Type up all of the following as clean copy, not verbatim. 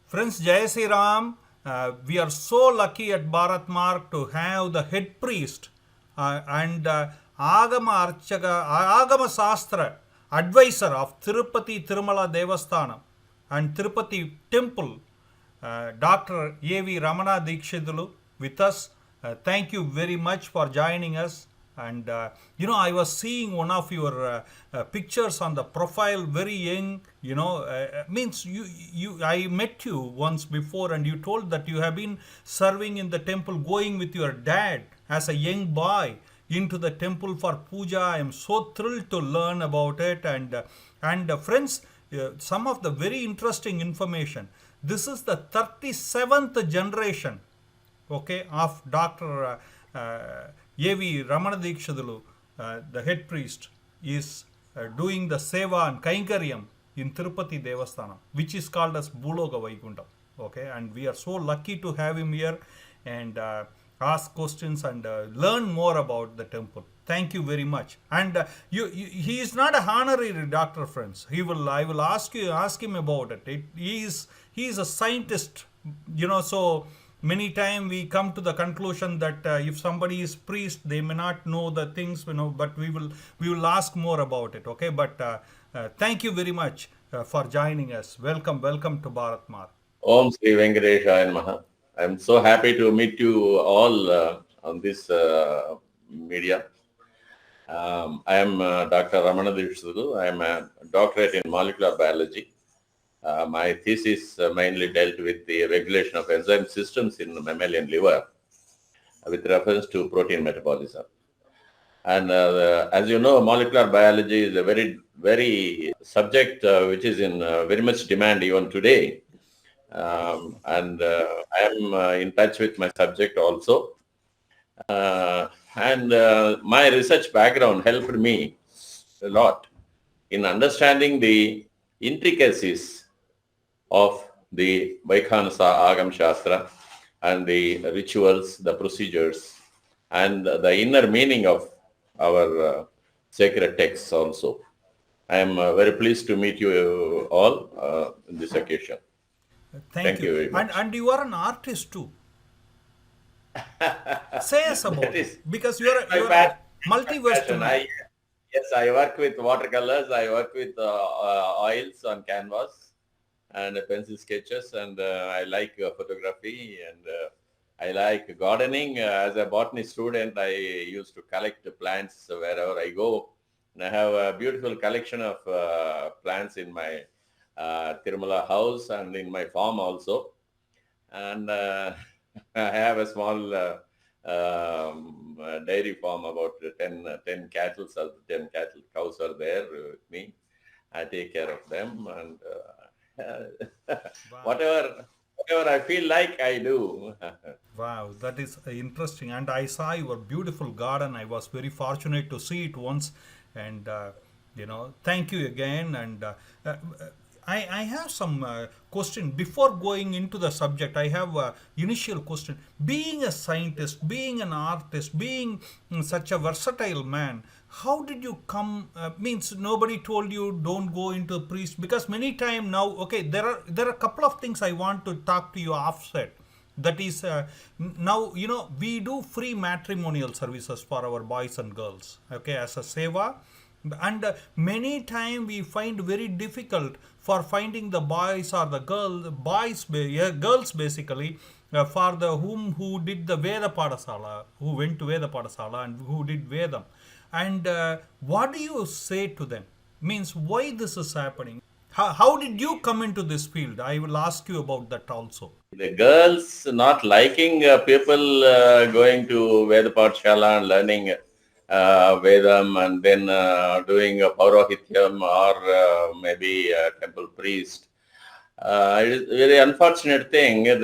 Friends, Jai Sri Ram, we are so lucky at Bharat Mark to have the head priest and Agama Sastra advisor of Tirupati Tirumala Devasthanam and Tirupati Temple, Dr. A.V. Ramana Dikshitulu with us. Thank you very much for joining us. And I was seeing one of your pictures on the profile, very young. Means I met you once before, and you told that you have been serving in the temple, going with your dad as a young boy into the temple for puja. I am so thrilled to learn about it, and friends, some of the very interesting information. This is the 37th generation, okay, of Dr. A.V. Ramana Dikshitulu, the head priest, is doing the seva and kainkaryam in Tirupati Devasthanam, which is called as Bhuloga Vaikuntham. Okay, and we are so lucky to have him here and ask questions and learn more about the temple. Thank you very much. And he is not a honorary doctor, friends. I will ask him about it. He is a scientist. So many times we come to the conclusion that if somebody is priest, they may not know the things, but we will ask more about it. Okay, but thank you very much for joining us. Welcome to Bharat Mark. Om Sri Venkateshaya Namaha. I'm so happy to meet you all on this media. I am Dr. Ramana Dikshitulu. I am a doctorate in molecular biology. My thesis mainly dealt with the regulation of enzyme systems in mammalian liver with reference to protein metabolism. And as you know, molecular biology is a very, very subject which is in very much demand even today. And I am in touch with my subject also. And my research background helped me a lot in understanding the intricacies of the Vaikhanasa Agam Shastra and the rituals, the procedures, and the inner meaning of our sacred texts also. I am very pleased to meet you all in this occasion. Thank you very much. And you are an artist too. Say us about it, because you are multi-versatile. Yes, I work with watercolors. I work with oils on canvas and pencil sketches, and I like photography, and I like gardening. As a botany student, I used to collect plants wherever I go, and I have a beautiful collection of plants in my Tirumala house and in my farm also. And I have a small dairy farm, about 10 cattle, 10 cattle cows are there with me. I take care of them, and whatever I feel like, I do. Wow, that is interesting. And I saw your beautiful garden. I was very fortunate to see it once, and thank you again. And I have some question before going into the subject. I have a initial question. Being a scientist, being an artist, being such a versatile man, how did you come? Means nobody told you don't go into a priest, because many time now. Okay, there are a couple of things I want to talk to you offset. That is, now we do free matrimonial services for our boys and girls. Okay, as a seva. And many time we find very difficult for finding the boys or the girls basically, for the who did the Veda Padasala, who went to Veda Padasala and who did Vedam. And what do you say to them? Means why this is happening? How did you come into this field? I will ask you about that also. The girls not liking people going to Veda Pathshala and learning Vedam, and then doing a Paurahityam or maybe a temple priest. It is a very unfortunate thing. They've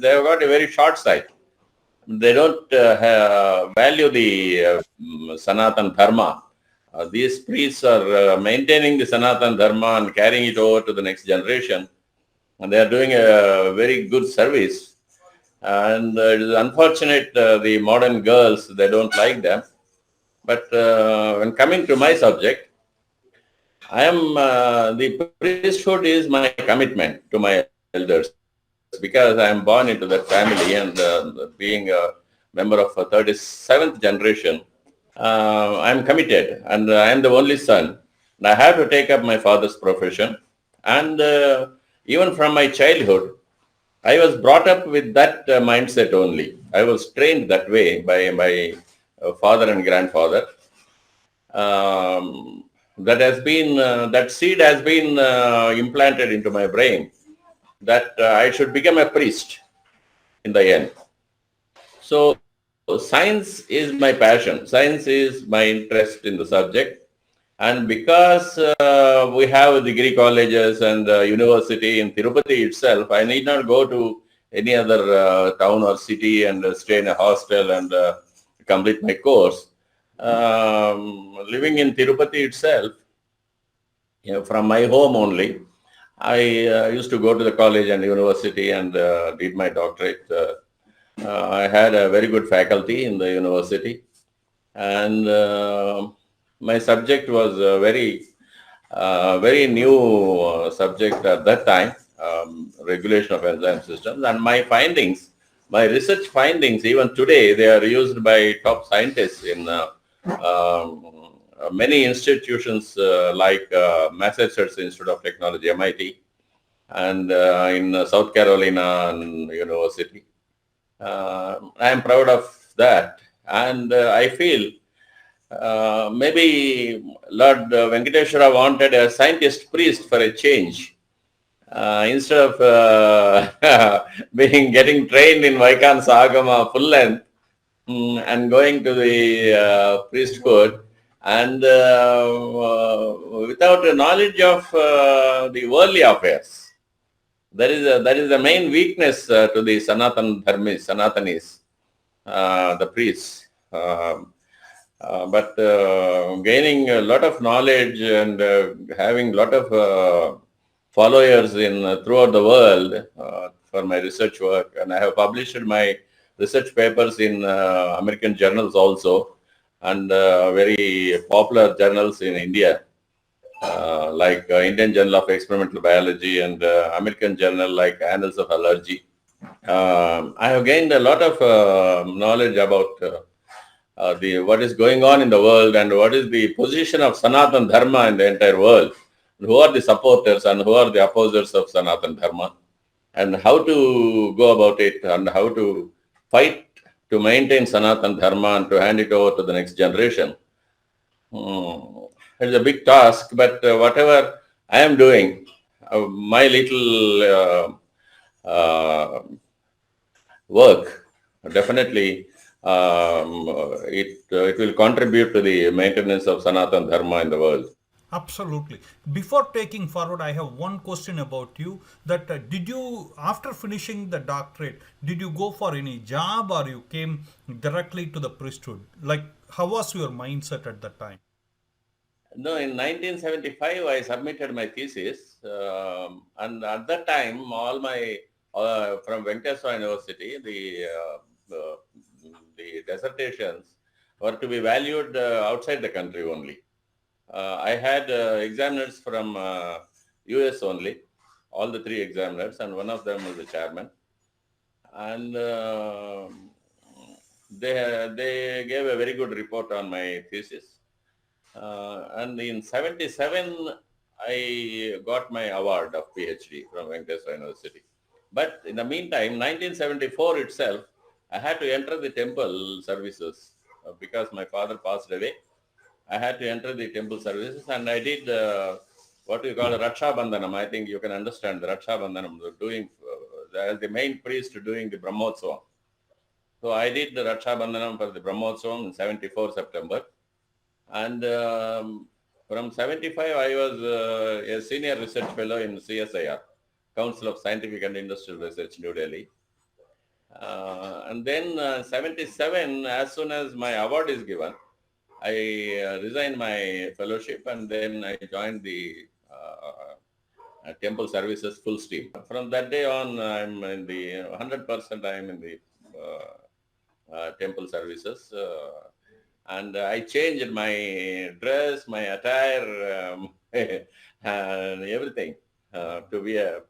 got a very short sight. They don't value the Sanatan Dharma. These priests are maintaining the Sanatan Dharma and carrying it over to the next generation. And they are doing a very good service. And it is unfortunate the modern girls, they don't like them. But when coming to my subject, I am the priesthood is my commitment to my elders. because I am born into that family and being a member of a 37th generation, I am committed and I am the only son. And I have to take up my father's profession. And even from my childhood, I was brought up with that mindset only. I was trained that way by my father and grandfather. That has been that seed has been implanted into my brain that I should become a priest in the end. So science is my passion. Science is my interest in the subject. And because we have degree colleges and university in Tirupati itself, I need not go to any other town or city and stay in a hostel and complete my course. Living in Tirupati itself, from my home only, I used to go to the college and university and did my doctorate. I had a very good faculty in the university, and my subject was very new subject at that time, regulation of enzyme systems. And my research findings, even today, they are used by top scientists in many institutions like Massachusetts Institute of Technology, MIT, and in South Carolina University. I am proud of that, and I feel maybe Lord Venkateshwara wanted a scientist priest for a change. Instead of getting trained in Vaikansa Agama full length and going to the priesthood, and without a knowledge of the worldly affairs. That is the main weakness to the Sanatanis, the priests. But gaining a lot of knowledge and having a lot of followers in throughout the world for my research work, and I have published my research papers in American journals also, and very popular journals in India, like Indian Journal of Experimental Biology and American journal like Annals of Allergy. I have gained a lot of knowledge about the what is going on in the world and what is the position of Sanatan Dharma in the entire world, who are the supporters and who are the opposers of Sanatan Dharma, and how to go about it and how to fight to maintain Sanatan Dharma and to hand it over to the next generation. It's a big task, but whatever I am doing, my little work, definitely it will contribute to the maintenance of Sanatan Dharma in the world. Absolutely. Before taking forward, I have one question about you. That did you, after finishing the doctorate, did you go for any job or you came directly to the priesthood? Like, how was your mindset at that time? No, in 1975, I submitted my thesis, and at that time, all my from Venkateswara University, the dissertations were to be valued outside the country only. I had examiners from US only, all the three examiners, and one of them was the chairman. And they gave a very good report on my thesis. And in 77, I got my award of PhD from Venkateswara University. But in the meantime, 1974 itself, I had to enter the temple services because my father passed away. I had to enter the temple services, and I did what we call Raksha Bandhanam. I think you can understand the Raksha Bandhanam, doing as the main priest doing the Brahmotsavam. So I did the Raksha Bandhanam for the Brahmotsavam in 74 September. And from 75, I was a senior research fellow in CSIR, Council of Scientific and Industrial Research, New Delhi. And then 77, as soon as my award is given, I resigned my fellowship and then I joined the temple services full steam. From that day on, I'm in the 100%. I'm in the temple services, and I changed my dress, my attire, and everything to be a.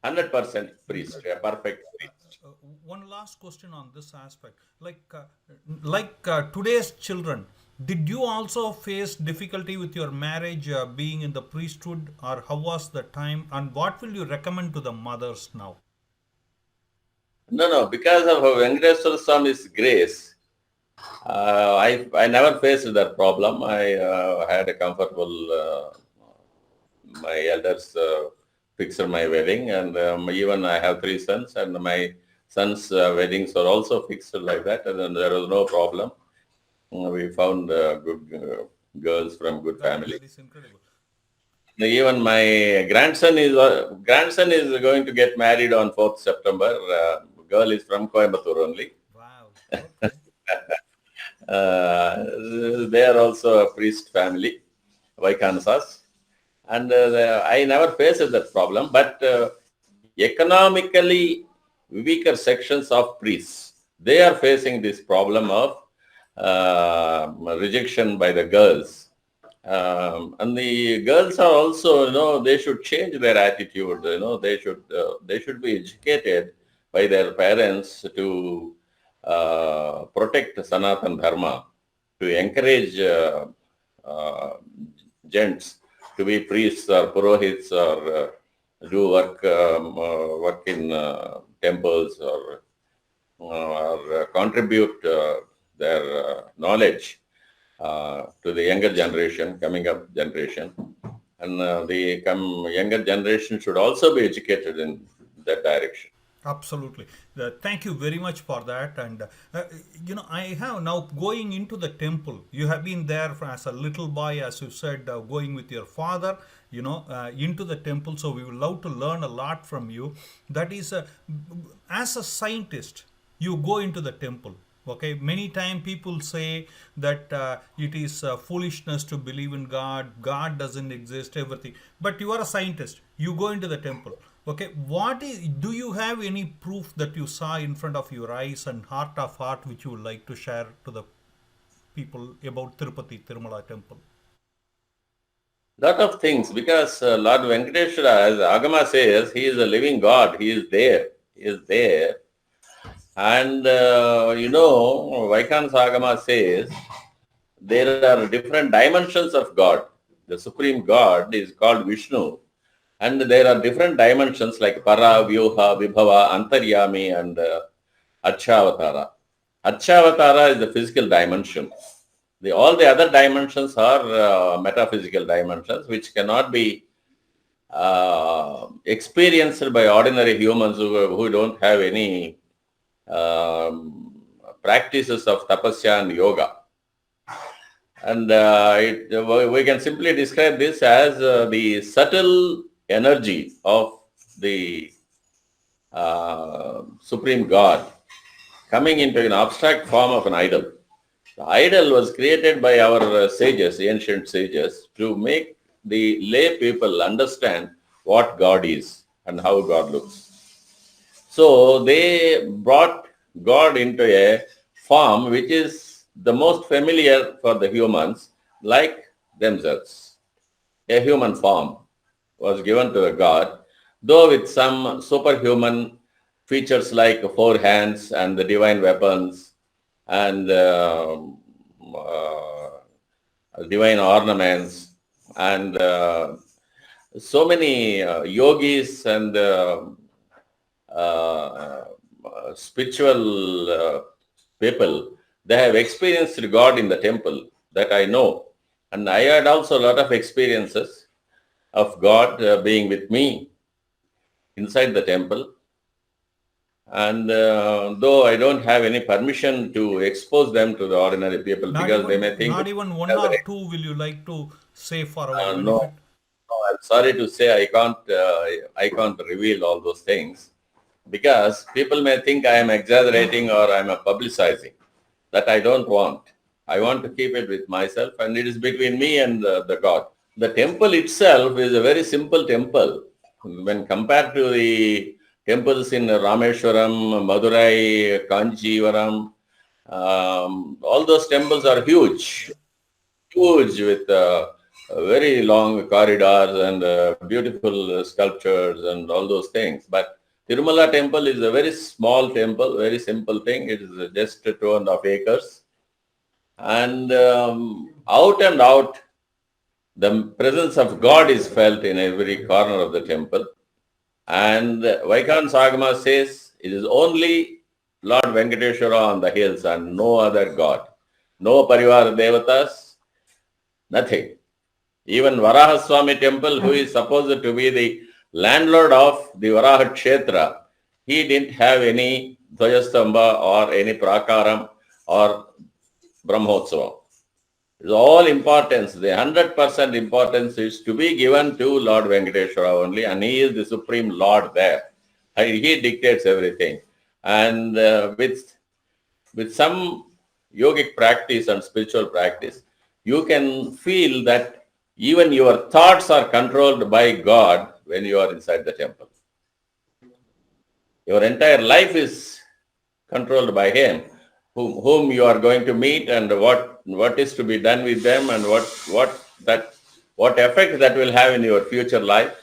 100% priest, a perfect priest. One last question on this aspect, today's children, did you also face difficulty with your marriage, being in the priesthood, or how was the time, and what will you recommend to the mothers now? No, because of Venkateswara Swami's grace, I never faced that problem. I had a comfortable, my elders fixed my wedding, and even I have 3 sons, and my sons' weddings are also fixed like that, and then there was no problem. We found good girls from good family. That is incredible. Even my grandson is going to get married on 4th September. Girl is from Coimbatore only. Wow. Okay. They are also a priest family, Vaikansas. And I never faced that problem. But economically weaker sections of priests, they are facing this problem of rejection by the girls. And the girls are also, they should change their attitude. They should be educated by their parents to protect Sanatan Dharma, to encourage gents to be priests or purohits or do work in temples or contribute their knowledge to the younger generation, coming up generation. And the younger generation should also be educated in that direction. Absolutely. Thank you very much for that. And, I have now going into the temple. You have been there as a little boy, as you said, going with your father, into the temple. So we would love to learn a lot from you. That is, as a scientist, you go into the temple. Okay, many times people say that it is foolishness to believe in God. God doesn't exist, everything. But you are a scientist. You go into the temple. Okay, do you have any proof that you saw in front of your eyes and heart of heart which you would like to share to the people about Tirupati Tirumala temple? Lot of things, because Lord Venkateshwara, as Agama says, he is a living God. He is there. He is there. And Vaikhansa Agama says there are different dimensions of God. The Supreme God is called Vishnu. And there are different dimensions like Para, Vyuha, Vibhava, Antaryami, and Acchavatara. Acchavatara is the physical dimension. All the other dimensions are metaphysical dimensions, which cannot be experienced by ordinary humans who don't have any practices of tapasya and yoga. And we can simply describe this as the subtle energy of the Supreme God coming into an abstract form of an idol. The idol was created by our sages, ancient sages, to make the lay people understand what God is and how God looks. So they brought God into a form which is the most familiar for the humans, like themselves. A human form was given to a God, though with some superhuman features like 4 hands and the divine weapons and divine ornaments and so many yogis and spiritual people, they have experienced God in the temple, that I know. And I had also a lot of experiences of God being with me inside the temple. And though I don't have any permission to expose them to the ordinary people, because they may think... Not even one or two will you like to say for our benefit? No, I'm sorry to say I can't reveal all those things, because people may think I am exaggerating or I'm publicizing. That I don't want. I want to keep it with myself, and it is between me and the God. The temple itself is a very simple temple when compared to the temples in Rameshwaram, Madurai, Kanchivaram. All those temples are huge with very long corridors and beautiful sculptures and all those things. But Tirumala temple is a very small temple, very simple thing. It is just 2.5 acres. And out and out, the presence of God is felt in every corner of the temple. And Vaikhan's Agama says it is only Lord Venkateshwara on the hills and no other God. No Parivar Devatas, nothing. Even Varahaswamy temple, who is supposed to be the landlord of the Varaha Kshetra, he didn't have any Dvajastamba or any Prakaram or Brahmotsavam. It's all importance. The 100% importance is to be given to Lord Venkateshwara only, and he is the supreme Lord there. He dictates everything. And with some yogic practice and spiritual practice, you can feel that even your thoughts are controlled by God when you are inside the temple. Your entire life is controlled by Him, whom you are going to meet and what is to be done with them and what effect that will have in your future life.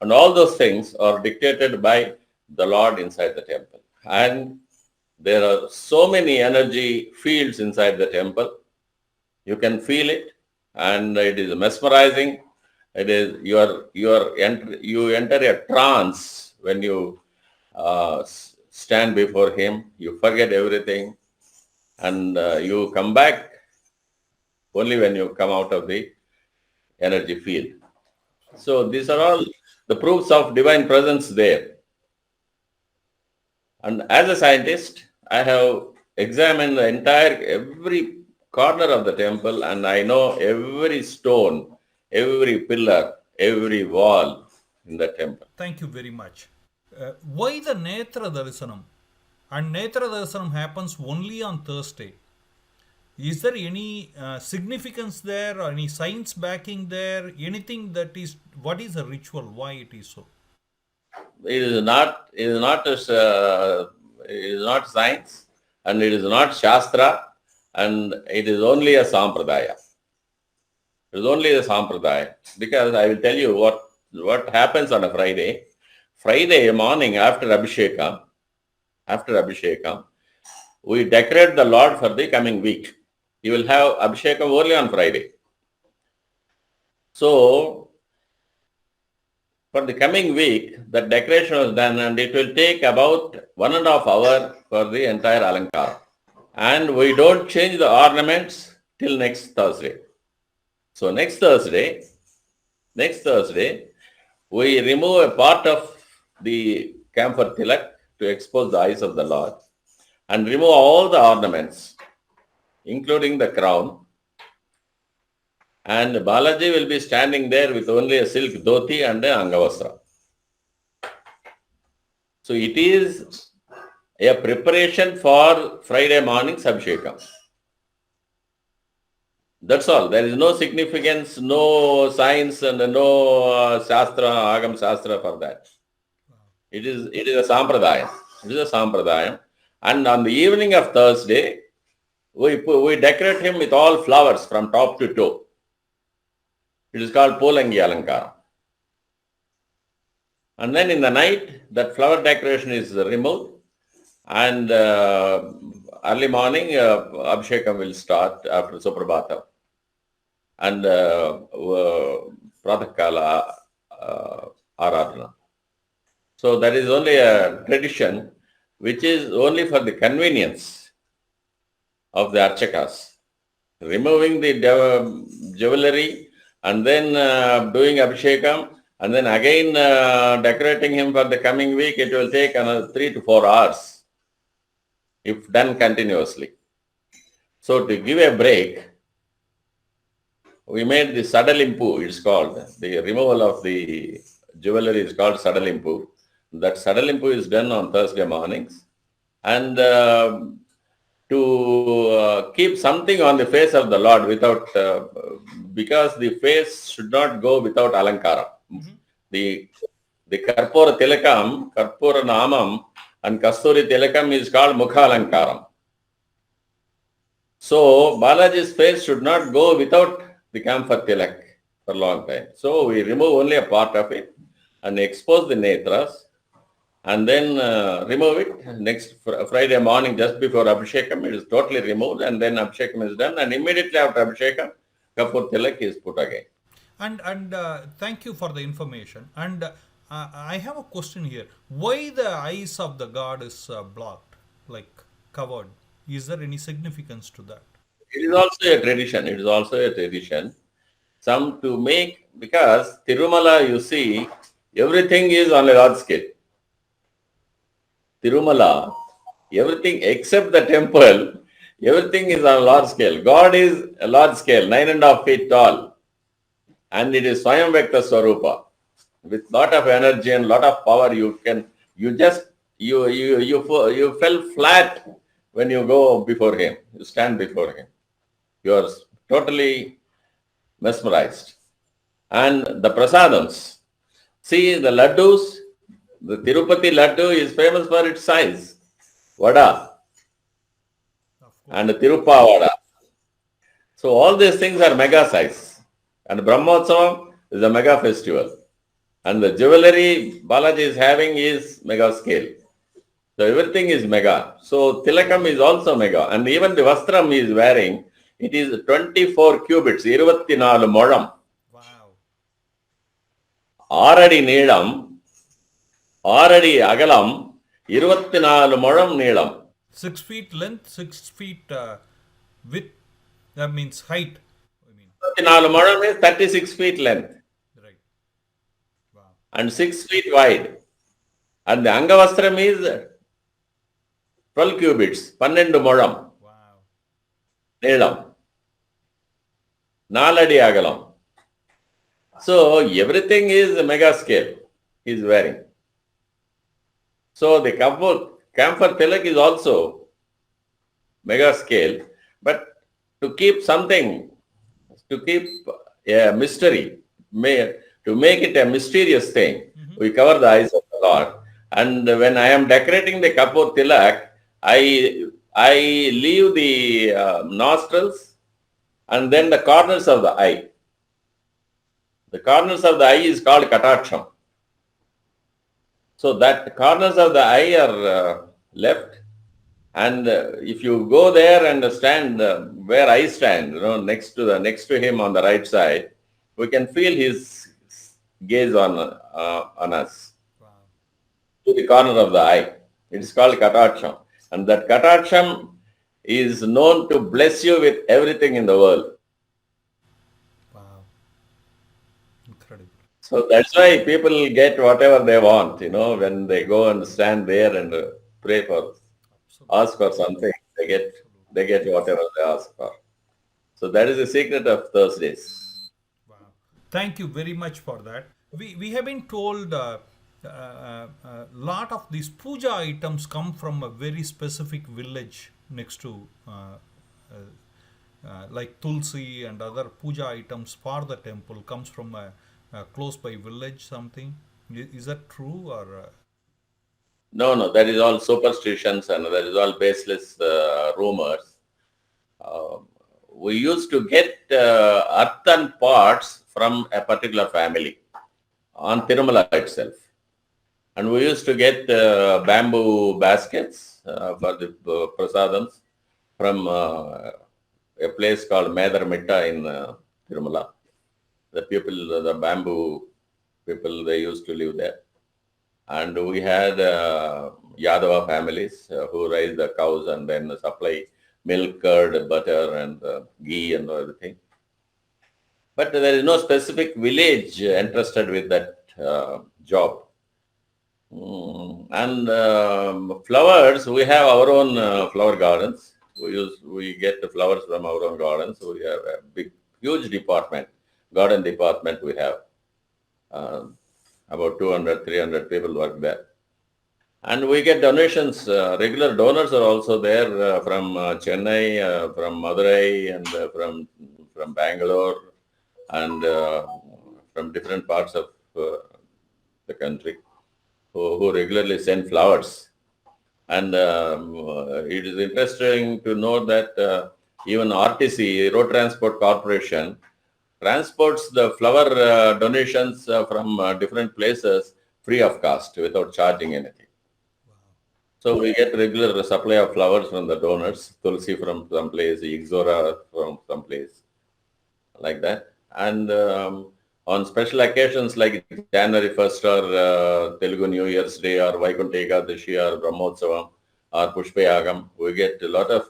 And all those things are dictated by the Lord inside the temple. And there are so many energy fields inside the temple. You can feel it, and it is mesmerizing. It is you enter a trance when you stand before Him. You forget everything, and you come back only when you come out of the energy field. So these are all the proofs of divine presence there. And as a scientist, I have examined the every corner of the temple, and I know every stone, every pillar, every wall in the temple. Thank you very much. Why the Netra Darsanam? And Netra Darsanam happens only on Thursday. Is there any significance there or any science backing there? Anything that is, what is the ritual? Why it is so? It is not science, and it is not Shastra, and it is only a Sampradaya. It is only a Sampradaya. Because I will tell you what happens on a Friday. Friday morning after Abhishekam, we decorate the Lord for the coming week. You will have Abhishekam only on Friday. So, for the coming week, the decoration was done, and it will take about 1.5 hours for the entire Alankara. And we don't change the ornaments till next Thursday. So next Thursday, we remove a part of the camphor tilak to expose the eyes of the Lord, and remove all the ornaments, including the crown. And Balaji will be standing there with only a silk dhoti and an angavastra. So it is a preparation for Friday morning's Abhishekam. That's all. There is no significance, no science, and no Sastra, Agam Sastra for that. It is a Sampradayam. It is a Sampradayam. And on the evening of Thursday, we decorate him with all flowers from top to toe. It is called Polangi Alankara. And then in the night, that flower decoration is removed, and early morning, Abhishekam will start after Suprabhata. And Pratakala Aradhana. So that is only a tradition which is only for the convenience of the Archakas. Removing the jewelry and then doing Abhishekam, and then again decorating him for the coming week, it will take another 3 to 4 hours if done continuously. So to give a break, we made the Sadalimpu, it's called. The removal of the jewelry is called Sadalimpu. That Sadalimpu is done on Thursday mornings. And to keep something on the face of the Lord without, because the face should not go without Alankara. Mm-hmm. The Karpura Tilakam, Karpura Namam, and Kasturi Tilakam is called Mukha Alankaram. So Balaji's face should not go without the camphor tilak for a long time. So we remove only a part of it and expose the netras and then remove it. Next Friday morning, just before Abhishekam, it is totally removed and then Abhishekam is done, and immediately after Abhishekam, Kapur Tilak is put again. And thank you for the information. And I have a question here. Why the eyes of the god is blocked, like covered? Is there any significance to that? It is also a tradition. It is also a tradition. Some to make, because Tirumala, you see, everything is on a large scale. Tirumala, everything except the temple, everything is on a large scale. God is a large scale, 9.5 feet tall, and it is Swayam Vyakta Swarupa. With lot of energy and lot of power, you fell flat when you go before him, you stand before him. You are totally mesmerized. And the prasadams, see the laddus, the Tirupati laddu is famous for its size, vada, and the Tirupa vada. So all these things are mega size. And Brahmotsavam is a mega festival. And the jewelry Balaji is having is mega scale. So everything is mega. So Tilakam is also mega. And even the Vastram he is wearing, it is 24 cubits, 24 Molam. Wow. 6 அடி நீளம், 6 அடி அகலம், 24 முழம் நீளம். 6 feet length, 6 feet width, that means height. 24 முழம் is 36 feet length. Right. Wow. And 6 feet wide. And the Angavastram is 12 cubits, 12 முழம். Wow. நீளம். 4 அடி அகலம். So everything is mega scale he is wearing. So the camphor tilak is also mega scale, but to keep something, to keep a mystery, to make it a mysterious thing, we cover the eyes of the Lord. And when I am decorating the kapur tilak, I leave the nostrils and then the corners of the eye. The corners of the eye is called kataksham. So that corners of the eye are left, and if you go there and stand where I stand, next to him on the right side, we can feel his gaze on us. Wow. To the corner of the eye. It is called kataksham. And that kataksham is known to bless you with everything in the world. Wow. Incredible. So that's why people get whatever they want, when they go and stand there and pray for, ask for something, they get whatever they ask for. So that is the secret of Thursdays. Wow. Thank you very much for that. We have been told lot of these puja items come from a very specific village next to like Tulsi and other puja items for the temple comes from a close by village something. Is that true or? No, that is all superstitions and that is all baseless rumors. We used to get earthen pots from a particular family on Tirumala itself. And we used to get bamboo baskets for the prasadams from a place called Medarmitta in Tirumala. The bamboo people, they used to live there. And we had Yadava families who raise the cows and then supply milk, curd, butter and ghee and everything. But there is no specific village entrusted with that job. And flowers, we have our own flower gardens. We get the flowers from our own gardens. So we have a huge department, garden department we have. About 200, 300 people work there. And we get donations. Regular donors are also there from Chennai, from Madurai, and from Bangalore, and from different parts of the country who regularly send flowers. And it is interesting to know that even RTC, Road Transport Corporation, transports the flower donations from different places free of cost without charging anything. So we get regular supply of flowers from the donors, Tulsi from some place, Ixora from some place, like that. And on special occasions like January 1st or Telugu New Year's Day or Vaikuntha Ekadashi or Brahmotsavam or Pushpayagam, we get a lot of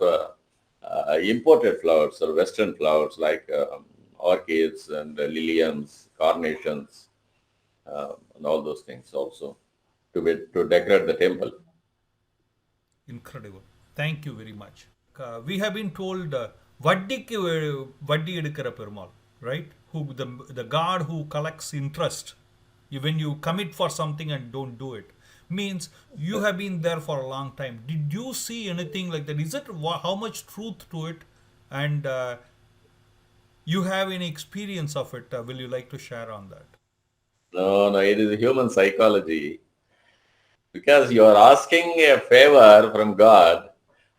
imported flowers or Western flowers like orchids and liliums, carnations, and all those things also to decorate the temple. Incredible. Thank you very much. We have been told Vaddikku Vaddi Edukara Perumal, right? Who the god who collects interest when you commit for something and don't do it. Means you have been there for a long time. Did you see anything like that? Is it how much truth to it? And you have any experience of it? Will you like to share on that? No, it is human psychology. Because you are asking a favor from God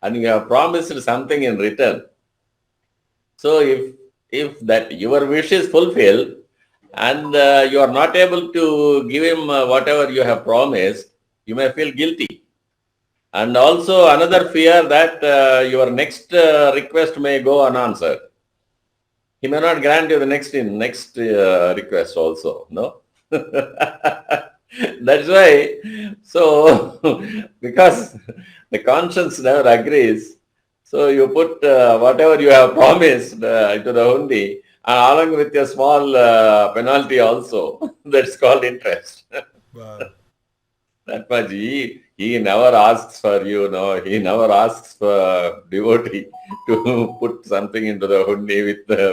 and you have promised something in return. So if that your wish is fulfilled and you are not able to give him whatever you have promised, you may feel guilty. And also another fear that your next request may go unanswered. He may not grant you the next request also, no? That's why, so, because the conscience never agrees, so you put whatever you have promised into the hundi, along with a small penalty also. That's called interest. Wow. That much. He never asks for you, no. He never asks for devotee to put something into the hundi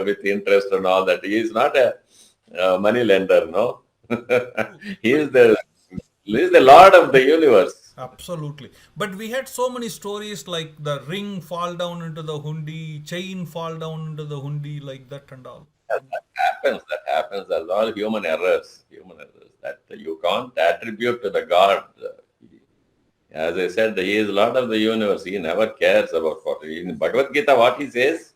with interest and all that. He is not a money lender, no. he is the Lord of the universe. Absolutely. But we had so many stories like the ring fall down into the hundi, chain fall down into the hundi, like that and all. That happens. That happens. That's all human errors. Human errors that you can't attribute to the God. As I said, he is Lord of the universe. He never cares about what. In Bhagavad Gita, what he says?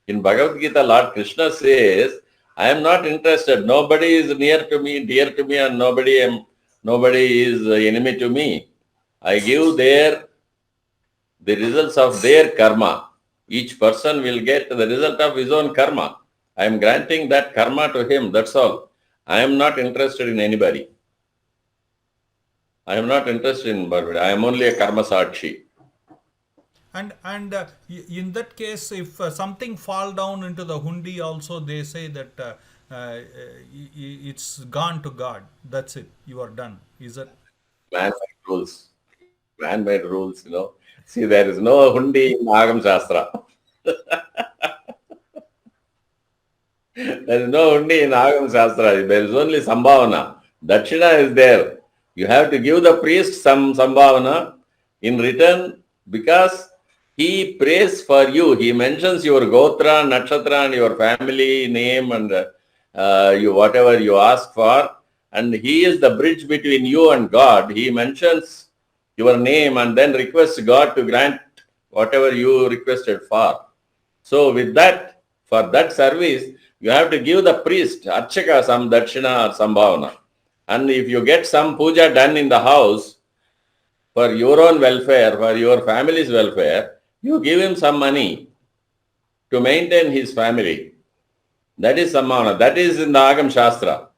In Bhagavad Gita, Lord Krishna says, I am not interested. Nobody is near to me, dear to me, and nobody is enemy to me. I give the results of their karma. Each person will get the result of his own karma. I am granting that karma to him. That's all. I am not interested in anybody. I am not interested in anybody. I am only a karma sakshi. And in that case, if something fall down into the hundi, also they say that it's gone to God. That's it. You are done. Is it? Man-made rules. Man-made rules, See, there is no hundi in Agama Sastra. There is no hundi in Agama Sastra. There is only sambhavana. Dakshina is there. You have to give the priest some sambhavana in return because he prays for you. He mentions your gotra, nakshatra, and your family name and you whatever you ask for. And he is the bridge between you and God. He mentions your name and then requests God to grant whatever you requested for. So with that, for that service, you have to give the priest, archaka, some dakshina or sambhavana. And if you get some puja done in the house for your own welfare, for your family's welfare, you give him some money to maintain his family. That is sambhavana. That is in the Agama Shastra.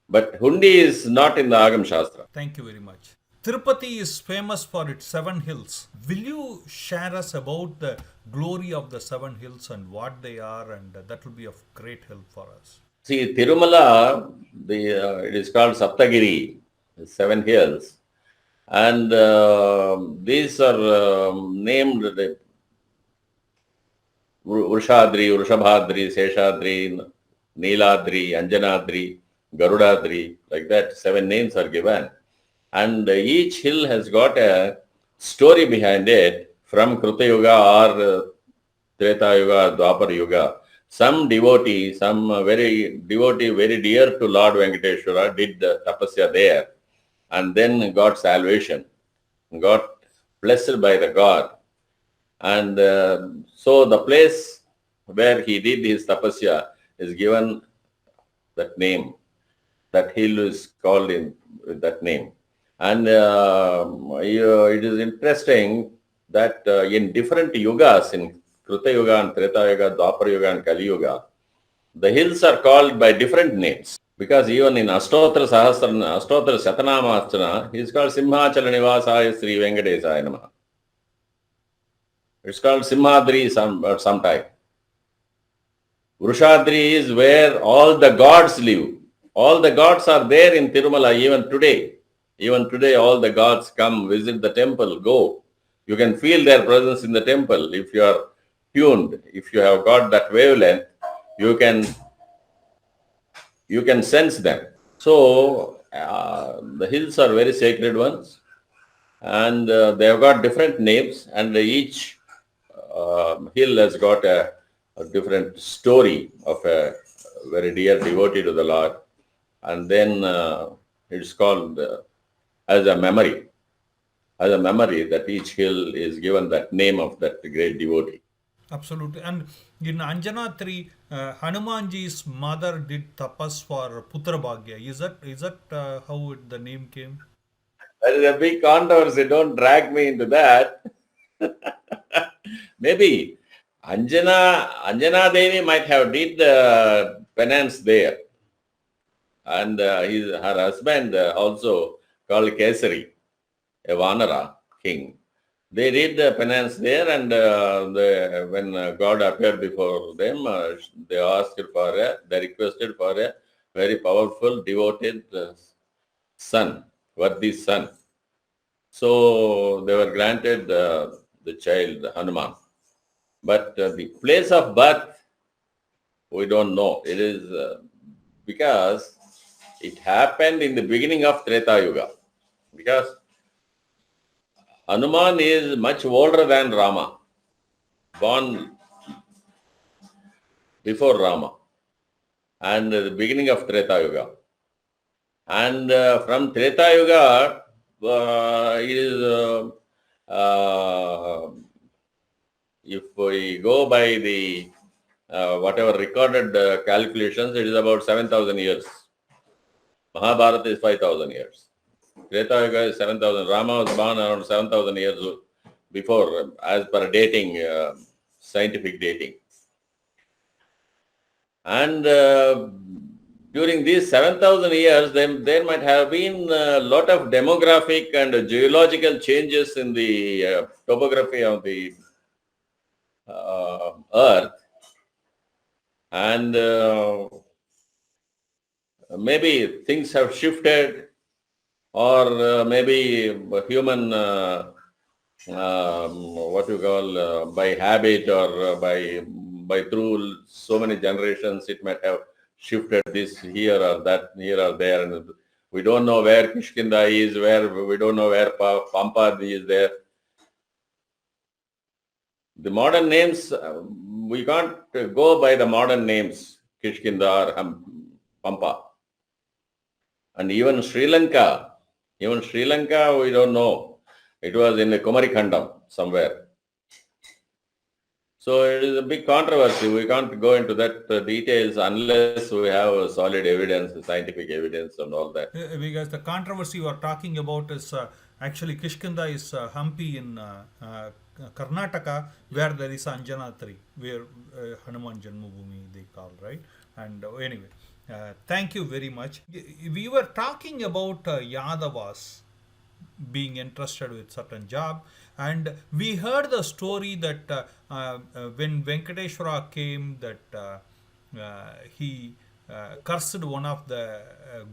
But hundi is not in the Agama Shastra. Thank you very much. Tirupati is famous for its 7 hills. Will you share us about the glory of the 7 hills and what they are? And that will be of great help for us. See, Tirumala, it is called Saptagiri, 7 hills. And these are named Urshadri, Urshabhadri, Seshadri, Neeladri, Anjanadri, Garudadri, like that. 7 names are given. And each hill has got a story behind it from Kruta Yuga or Treta Yuga, Dwapar Yuga. Some devotee, very dear to Lord Venkateshwara did the tapasya there and then got salvation, got blessed by the God. And so the place where he did his tapasya is given that name. That hill is called in with that name. And it is interesting that in different yugas, in Kruta Yuga and Treta Yuga, Dwapar Yuga and Kali Yuga, the hills are called by different names. Because even in Ashtotra Sahasrana, Ashtotra Shatanama Archana, he is called Simhachala Nivasaya Sri Venkatesaya Namaha. It's called Simhadri sometime. Vrushadri is where all the gods live. All the gods are there in Tirumala even today. Even today, all the gods come, visit the temple, go. You can feel their presence in the temple. If you are tuned, if you have got that wavelength, you can sense them. So the hills are very sacred ones, and they have got different names, and each hill has got a different story of a very dear devotee to the Lord, and then it's called as a memory that each hill is given that name of that great devotee. Absolutely. And in Anjanatri, Hanumanji's mother did tapas for Putra Bhagya. Is that how the name came? That is a big controversy. Don't drag me into that. Maybe Anjana Devi might have did penance there, and her husband also called Kesari, a Vanara king. They did penance there, and when God appeared before them, they requested for a very powerful, devoted son, worthy son. So they were granted the child Hanuman. But the place of birth, we don't know. It is because it happened in the beginning of Treta Yuga. Because Hanuman is much older than Rama, born before Rama, and the beginning of Treta Yuga. And from Treta Yuga, it is, if we go by the whatever recorded calculations, it is about 7,000 years. Mahabharata is 5,000 years. Treta Yuga is 7,000. Rama was born around 7,000 years before, as per dating, scientific dating. And during these 7,000 years, there might have been a lot of demographic and geological changes in the topography of the earth. And maybe things have shifted, or maybe human, what you call, by habit or by through so many generations, it might have shifted this here or that, here or there. And we don't know where Kishkinda is, we don't know where Pampa is there. The modern names, we can't go by the modern names, Kishkinda or Pampa. And even Sri Lanka, we don't know. It was in the Kumarikhandam somewhere. So it is a big controversy. We can't go into that details unless we have solid evidence, scientific evidence and all that. Because the controversy you are talking about is actually Kishkinda is Hampi in Karnataka, where there is Anjanatri, where Hanuman Janmabhoomi they call, right? And anyway, thank you very much. We were talking about Yadavas being entrusted with certain job, and we heard the story that when Venkateshwara came, that he cursed one of the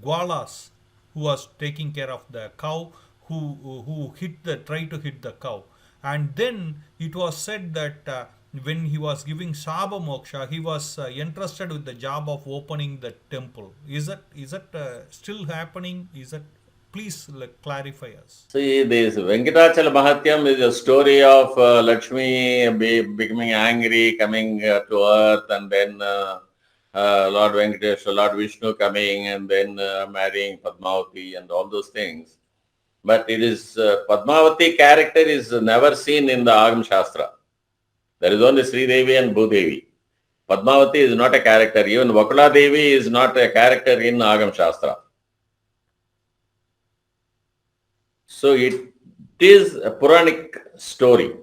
Gwalas who was taking care of the cow, who tried to hit the cow. And then it was said that when he was giving Saba Moksha, he was entrusted with the job of opening the temple. Is that still happening? Please clarify us. See, this Venkatachala Mahatyam is a story of Lakshmi becoming angry, coming to earth, and then Lord Venkateshwara, Lord Vishnu coming, and then marrying Padmavati and all those things. But it is Padmavati character is never seen in the Agama Shastra. There is only Sri Devi and Bhudevi. Padmavati is not a character. Even Vakula Devi is not a character in Agam Shastra. So it is a Puranic story.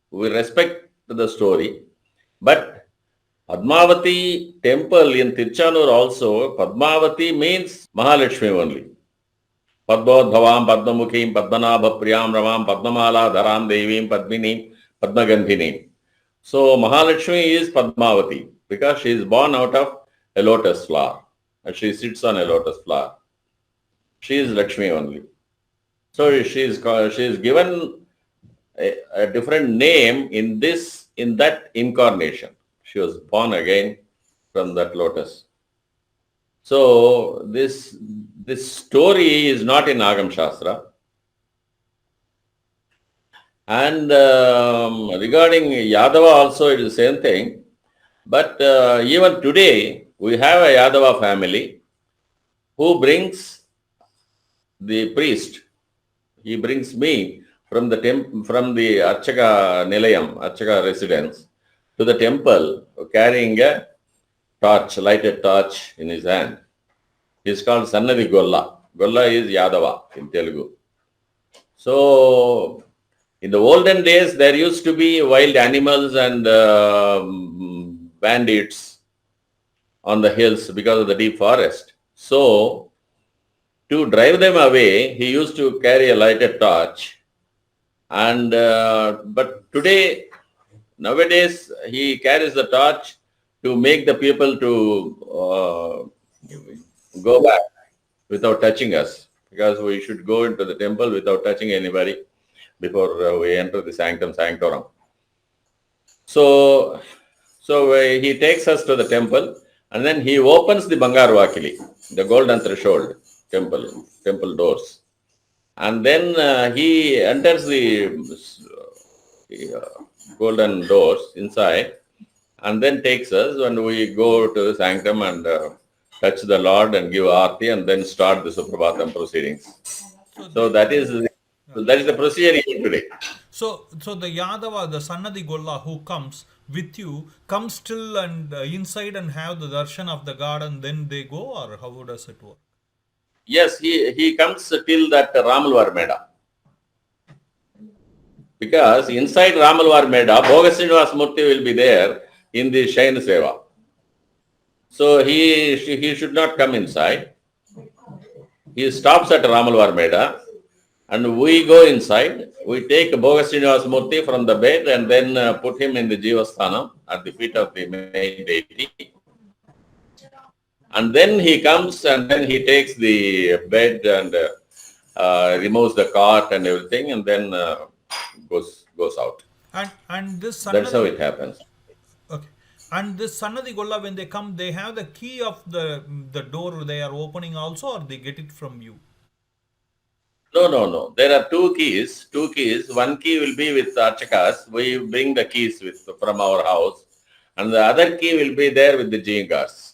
We respect the story, but Padmavati temple in Tirchanur also, Padmavati means Mahalakshmi only. Padmodbhavam, Padmamukhim, Padmanabha Priyam, Ramam, Padmamala, Dharam, Devim, Padminim, Padmagandhinim. So Mahalakshmi is Padmavati because she is born out of a lotus flower. And she sits on a lotus flower. She is Lakshmi only. So she is given a different name in that incarnation. She was born again from that lotus. So this story is not in Agam Shastra. And regarding Yadava also it is the same thing. But even today we have a Yadava family who brings the priest. He brings me from the Archaka Nilayam, Archaka residence, to the temple carrying a torch, lighted torch in his hand. He is called Sannadi Golla. Golla is Yadava in Telugu. So in the olden days, there used to be wild animals and bandits on the hills because of the deep forest. So to drive them away, he used to carry a lighted torch. And but nowadays, he carries the torch to make the people to go back without touching us, because we should go into the temple without touching anybody before we enter the sanctum sanctorum. So he takes us to the temple, and then he opens the Bangaru Vakili, the golden threshold temple doors. And then he enters the golden doors inside, and then takes us, and we go to the sanctum and touch the Lord and give Aarti, and then start the Suprabhatam proceedings. So that is the procedure even today. So the Yadava, the Sannadi Golla who comes with you, comes still and inside and have the darshan of the god, and then they go, or how does it work? Yes, he comes till that Ramalvar Meda. Because inside Ramalvar Meda, Bhoga Srinivas Murthy will be there in the Shaina Seva. So he should not come inside. He stops at Ramalvar Meda, and we go inside. We take Bhoga Srinivas Murthy from the bed and then put him in the Jivasthanam at the feet of the main deity. And then he comes and then he takes the bed and removes the cot and everything, and then goes out. And this Sannadi, that's how it happens. Okay. And this Sannadi Golla, when they come, they have the key of the door they are opening also, or they get it from you? No. There are two keys. One key will be with Archakas. We bring the keys from our house. And the other key will be there with the Jingars.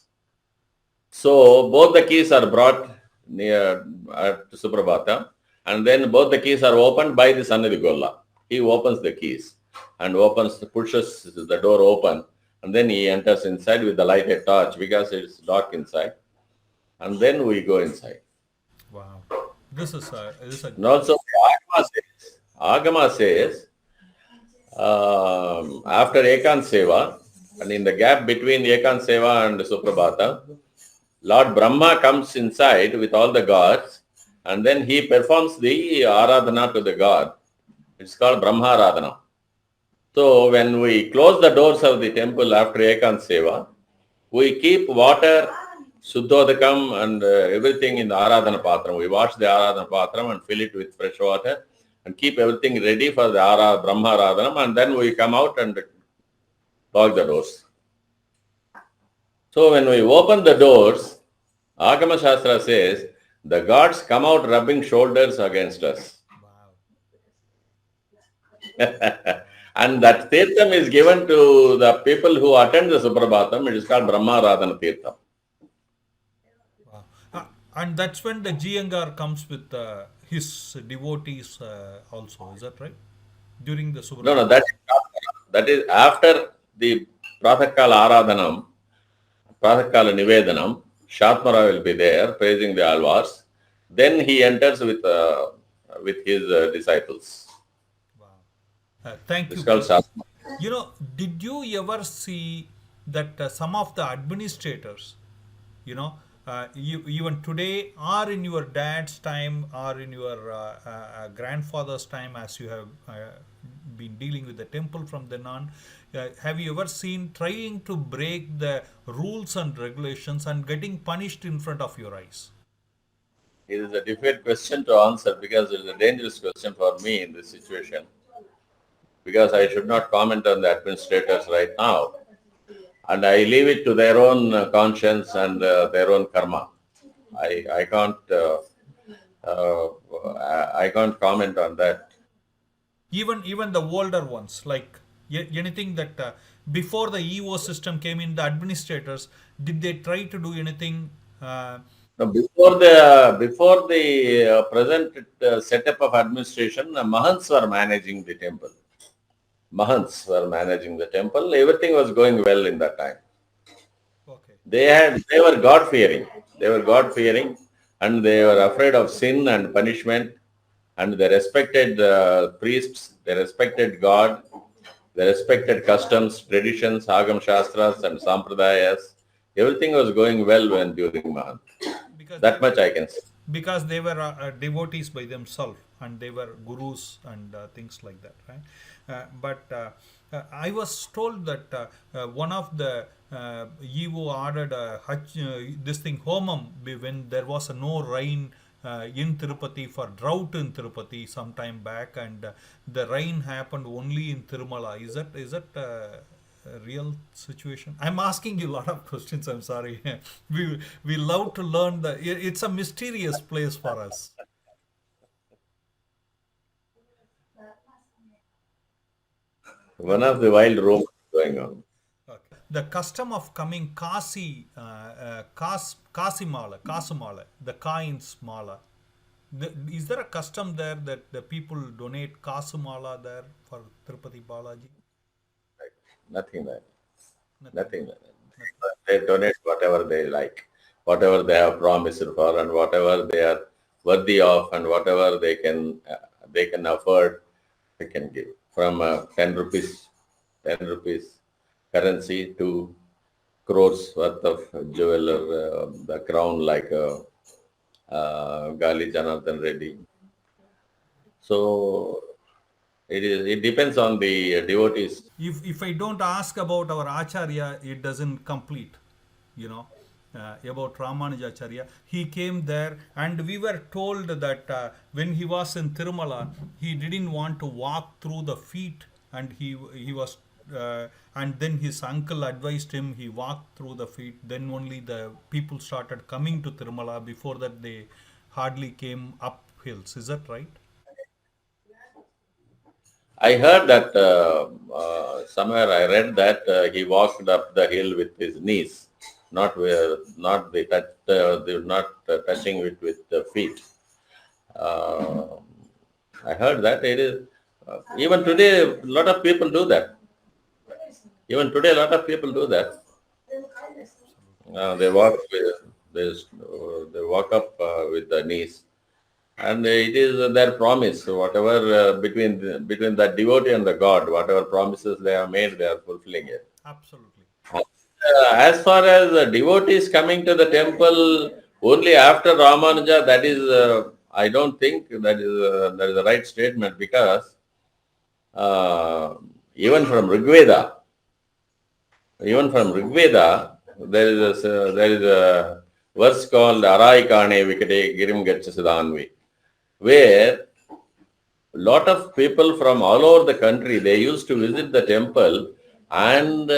So both the keys are brought near at Suprabhata. And then both the keys are opened by the Sannadi Golla. He opens the keys and pushes the door open. And then he enters inside with the lighted torch because it's dark inside. And then we go inside. Wow. This is and also Agama says after Ekant Seva, and in the gap between Ekant Seva and Suprabhata, Lord Brahma comes inside with all the gods, and then he performs the Aradhana to the god. It's called Brahma Aradhana. So when we close the doors of the temple after Ekant Seva, we keep water, Suddhodakam and everything in the Aradhana Patram. We wash the Aradhana Patram and fill it with fresh water and keep everything ready for the Brahma Aradhanam, and then we come out and lock the doors. So when we open the doors, Agama Shastra says, the gods come out rubbing shoulders against us. Wow. And that Tirtham is given to the people who attend the Suprabhatam. It is called Brahma Aradhana Tirtham. Wow. And that's when the Jiyangar comes with his devotees also, is that right? During the Suprabhatam? No, that is after the Prathakala Aradhanam, Prathakala Nivedanam, Shatmara will be there praising the Alvars. Then he enters with his disciples. Wow. Thank This you. is called Shatmara. You know, did you ever see that some of the administrators, even today, or in your dad's time, or in your grandfather's time, as you have been dealing with the temple from then on, have you ever seen trying to break the rules and regulations and getting punished in front of your eyes? It is a difficult question to answer because it is a dangerous question for me in this situation, because I should not comment on the administrators right now. And I leave it to their own conscience and their own karma. I uh, I can't comment on that. Even the older ones, like anything that before the EO system came in, the administrators, did they try to do anything? Now, before the present setup of administration, Mahants were managing the temple. Mahants were managing the temple. Everything was going well in that time. Okay. They were God fearing. They were God fearing, and they were afraid of sin and punishment, and they respected priests. They respected God. They respected customs, traditions, Agam Shastras, and Sampradayas. Everything was going well when during Mahant. because they That much I can say. because they were devotees by themselves, and they were gurus and things like that, right? But I was told that one of the EO ordered this thing homam when there was no rain in Tirupati, for drought in Tirupati some time back, and the rain happened only in Tirumala. Is that a real situation? I'm asking you a lot of questions. I'm sorry. We love to learn it's a mysterious place for us. One of the wild rumors going on. Okay. The custom of coming Kasimala, the coins mala. Is there a custom there that the people donate Kasumala there for Tirupati Balaji? Nothing like that. Nothing. Nothing like Nothing. that. They donate whatever they like, whatever they have promised for, and whatever they are worthy of, and whatever they can afford, they can give. From 10 rupees currency to crores worth of jeweler, the crown like Gali Janardhan Reddy. So it depends on the devotees. If I don't ask about our Acharya, it doesn't complete. You know, about Ramanuja Acharya, he came there, and we were told that when he was in Tirumala, he didn't want to walk through the feet, and he was. And then his uncle advised him he walked through the feet. Then only the people started coming to Tirumala. Before that, they hardly came up hills. Is that right? I heard that somewhere I read that he walked up the hill with his knees, not the touch, not touching it with the feet. Uh, I heard that it is even today. A lot of people do that. Even today, a lot of people do that. They walk they walk up with the knees, and it is their promise. Whatever between the devotee and the God, whatever promises they have made, they are fulfilling it. Absolutely. As far as devotees coming to the temple only after Ramanuja, that is, I don't think that is the right statement, because uh, even from Rigveda, there is a verse called Arai Kane Vikate Girim Gachasidanvi, where lot of people from all over the country, they used to visit the temple and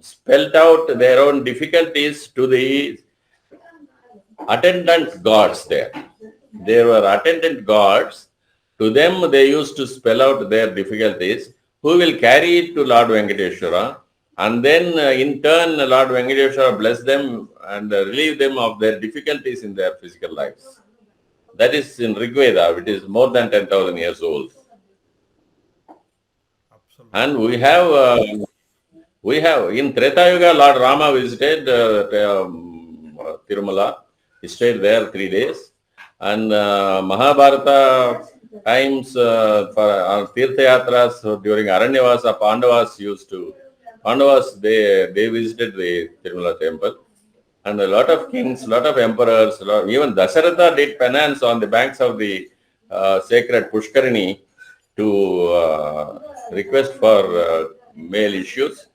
spelt out their own difficulties to the attendant gods there. There were attendant gods. To them, they used to spell out their difficulties, who will carry it to Lord Venkateshwara, and then in turn, Lord Venkateshwara bless them and relieve them of their difficulties in their physical lives. That is in Rigveda, which is more than 10,000 years old. And we have in Treta Yuga, Lord Rama visited Tirumala. He stayed there 3 days. And Mahabharata times for Tirtha Yatras during Aranyavasa, Pandavas, they visited the Tirumala temple. And a lot of kings, lot of emperors, even Dasharatha did penance on the banks of the sacred Pushkarini to request for male issues.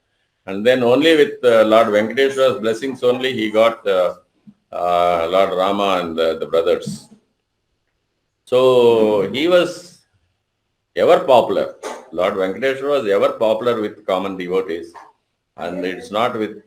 And then only with Lord Venkateshwara's blessings only he got Lord Rama and the brothers. So he was ever popular. Lord Venkateshwara was ever popular with common devotees. And it's not with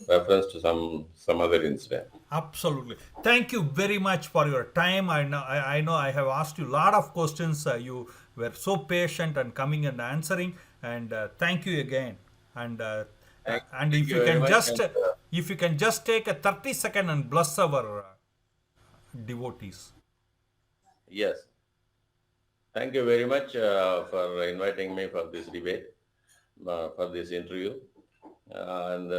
reference to some other incident. Absolutely. Thank you very much for your time. I know I have asked you a lot of questions. You were so patient and coming and answering. And thank you again. And and Thank if you you very can much. just if you can just take a 30-second and bless our devotees. Yes. Thank you very much for inviting me for this debate, for this interview. And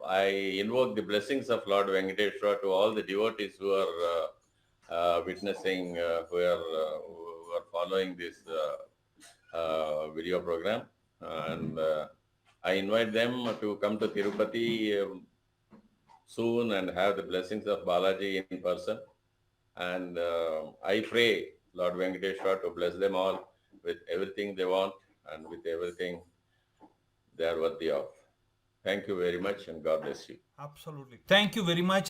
I invoke the blessings of Lord Venkateshwara to all the devotees who are witnessing, who are following this video program. And I invite them to come to Tirupati soon and have the blessings of Balaji in person. And I pray Lord Venkateshwara to bless them all with everything they want and with everything they are worthy of. Thank you very much and God bless you. Absolutely. Thank you very much.